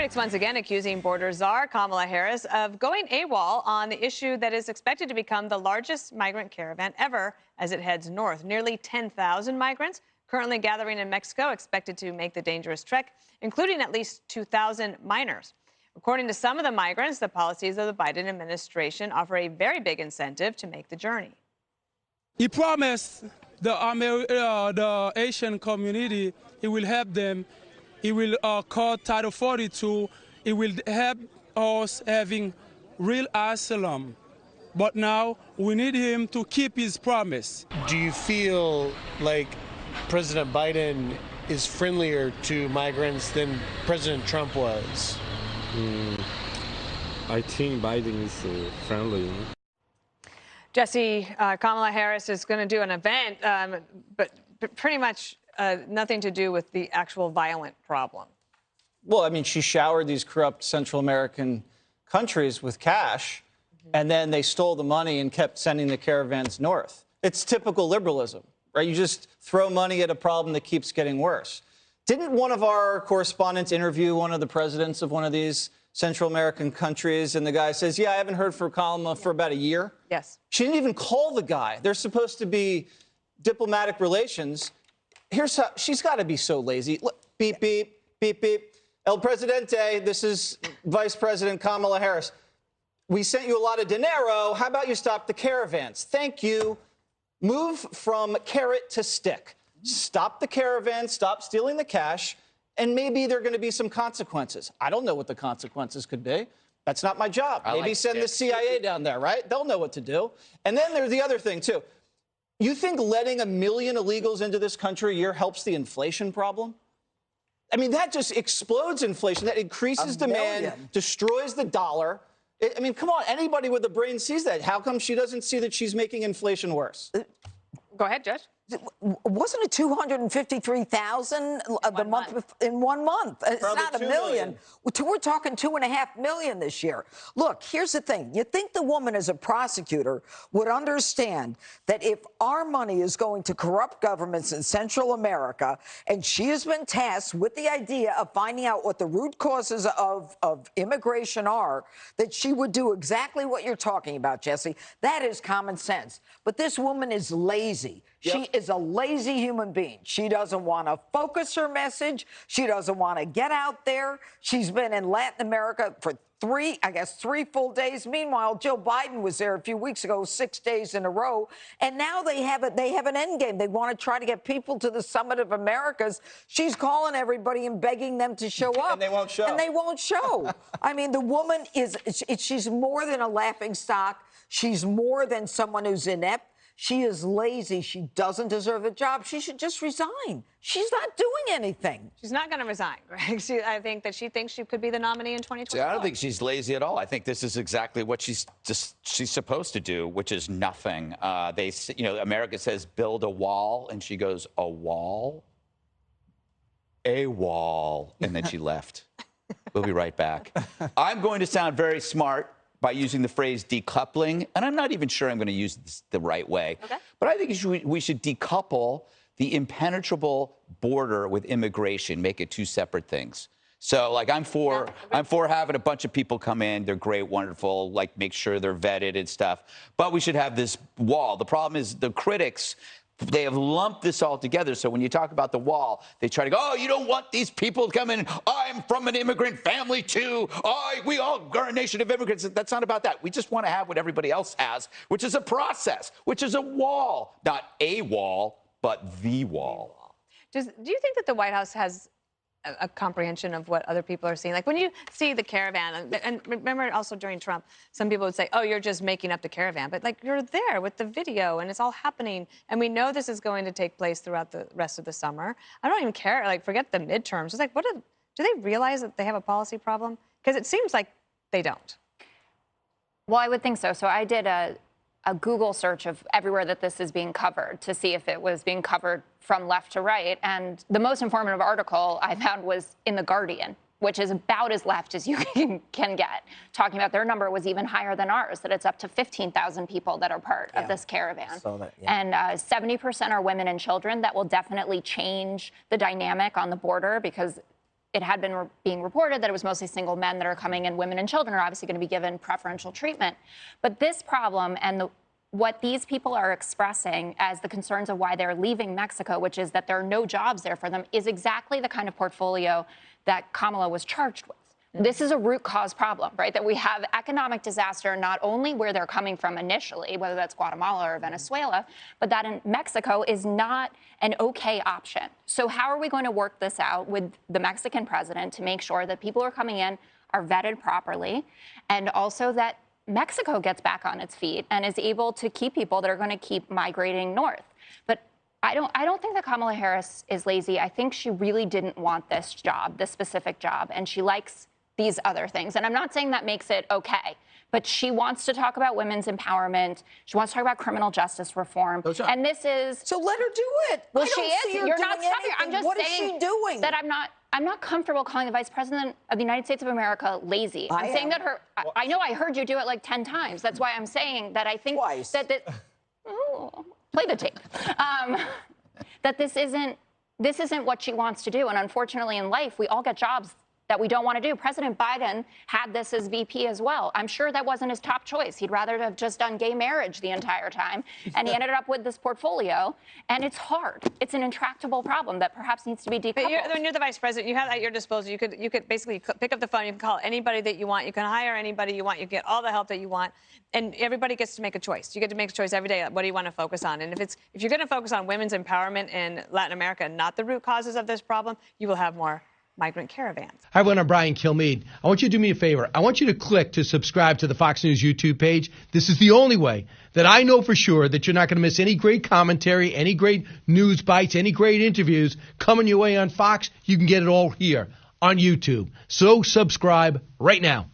critics once again accusing border czar Kamala Harris of going AWOL on the issue that is expected to become the largest migrant caravan ever as it heads north. Nearly 10,000 migrants currently gathering in Mexico, expected to make the dangerous trek, including at least 2,000 minors. According to some of the migrants, the policies of the Biden administration offer a very big incentive to make the journey. He promised the Asian community he will help them. He will call Title 42. It will help us having real asylum. But now we need him to keep his promise. Do you feel like President Biden is friendlier to migrants than President Trump was? I think Biden is friendly. Jesse, Kamala Harris is going to do an event, but pretty much nothing to do with the actual violent problem. Well, I mean, she showered these corrupt Central American countries with cash, and then they stole the money and kept sending the caravans north. It's typical liberalism, right? You just throw money at a problem that keeps getting worse. Didn't one of our correspondents interview one of the presidents of one of these Central American countries, and the guy says, yeah, I haven't heard from Kamala for about a year? Yes. She didn't even call the guy. There's supposed to be diplomatic relations. Here's how, she's got to be so lazy. Look, beep, beep, beep, beep. El Presidente, this is Vice President Kamala Harris. We sent you a lot of dinero. How about you stop the caravans? Thank you. Move from carrot to stick. Stop the caravans, stop stealing the cash, and maybe there are going to be some consequences. I don't know what the consequences could be. That's not my job. Maybe send the CIA down there, right? They'll know what to do. And then there's the other thing, too. You think letting 1 million illegals into this country a year helps the inflation problem? I mean, that just explodes inflation. That increases demand, destroys the dollar. I mean, come on, anybody with a brain sees that. How come she doesn't see that she's making inflation worse? Go ahead, Judge. Wasn't it 253,000 the month in 1 month? It's Probably not 1 million. We're talking 2.5 million this year. Look, here's the thing. You think the woman as a prosecutor would understand that if our money is going to corrupt governments in Central America, and she has been tasked with the idea of finding out what the root causes of immigration are, that she would do exactly what you're talking about, Jesse. That is common sense. But this woman is lazy. She is a lazy human being. She doesn't want to focus her message. She doesn't want to get out there. She's been in Latin America for three full days. Meanwhile, Joe Biden was there a few weeks ago, 6 days in a row. And now they have an end game. They want to try to get people to the Summit of Americas. She's calling everybody and begging them to show up. And they won't show. And they won't show. I mean, the woman she's more than a laughingstock. She's more than someone who's inept. She is lazy. She doesn't deserve the job. She should just resign. She's not doing anything. She's not going to resign, Greg. I think that she thinks she could be the nominee in 2024. I don't think she's lazy at all. I think this is exactly what she's supposed to do, which is nothing. America says build a wall, and she goes, a wall? A wall. And then she left. We'll be right back. I'm going to sound very smart by using the phrase decoupling, and I'm not even sure I'm going to use this the right way. Okay. But I think we should decouple the impenetrable border with immigration, make it two separate things. So, like, I'm for having a bunch of people come in. They're great, wonderful, like, make sure they're vetted and stuff. But we should have this wall. The problem is the critics, they have lumped this all together. So when you talk about the wall, they try to go, oh, you don't want these people to come in. I'm from an immigrant family, too. We all are a nation of immigrants. That's not about that. We just want to have what everybody else has, which is a process, which is a wall. Not a wall, but the wall. Do you think that the White House has a comprehension of what other people are seeing? Like when you see the caravan, and remember also during Trump, some people would say, oh, you're just making up the caravan. But like you're there with the video and it's all happening. And we know this is going to take place throughout the rest of the summer. I don't even care. Like forget the midterms. It's like, do they realize that they have a policy problem? Because it seems like they don't. Well, I would think so. So I did a Google search of everywhere that this is being covered to see if it was being covered from left to right. And the most informative article I found was in The Guardian, which is about as left as you can get, talking about their number was even higher than ours, that it's up to 15,000 people that are part of this caravan. And 70% are women and children. That will definitely change the dynamic on the border because it had been being reported that it was mostly single men that are coming in. Women and children are obviously going to be given preferential treatment. But this problem and what these people are expressing as the concerns of why they're leaving Mexico, which is that there are no jobs there for them, is exactly the kind of portfolio that Kamala was charged with. This is a root cause problem, right? That we have economic disaster not only where they're coming from initially, whether that's Guatemala or Venezuela, but that in Mexico is not an okay option. So how are we going to work this out with the Mexican president to make sure that people who are coming in are vetted properly, and also that Mexico gets back on its feet and is able to keep people that are going to keep migrating north? But I don't think that Kamala Harris is lazy. I think she really didn't want this job, this specific job, and she likes these other things. And I'm not saying that makes it okay, but she wants to talk about women's empowerment. She wants to talk about criminal justice reform. And this is... So let her do it. Well, I she don't see is. her You're not doing stopping her. I'm anything. just What is saying she doing? that I'm not comfortable calling the Vice President of the United States of America lazy. I'm saying that her... I know I heard you do it like 10 times. That's why I'm saying that I think Twice. that... play the tape. That this isn't what she wants to do. And unfortunately in life, we all get jobs that we don't want to do. President Biden had this as VP as well. I'm sure that wasn't his top choice. He'd rather have just done gay marriage the entire time. And he ended up with this portfolio. And it's hard. It's an intractable problem that perhaps needs to be decoupled. But when you're the vice president, you have at your disposal. You could basically pick up the phone. You can call anybody that you want. You can hire anybody you want. You get all the help that you want. And everybody gets to make a choice. You get to make a choice every day. What do you want to focus on? And if you're going to focus on women's empowerment in Latin America and not the root causes of this problem, you will have more migrant caravans. Hi, everyone. I'm Brian Kilmeade. I want you to do me a favor. I want you to click to subscribe to the Fox News YouTube page. This is the only way that I know for sure that you're not going to miss any great commentary, any great news bites, any great interviews coming your way on Fox. You can get it all here on YouTube. So subscribe right now.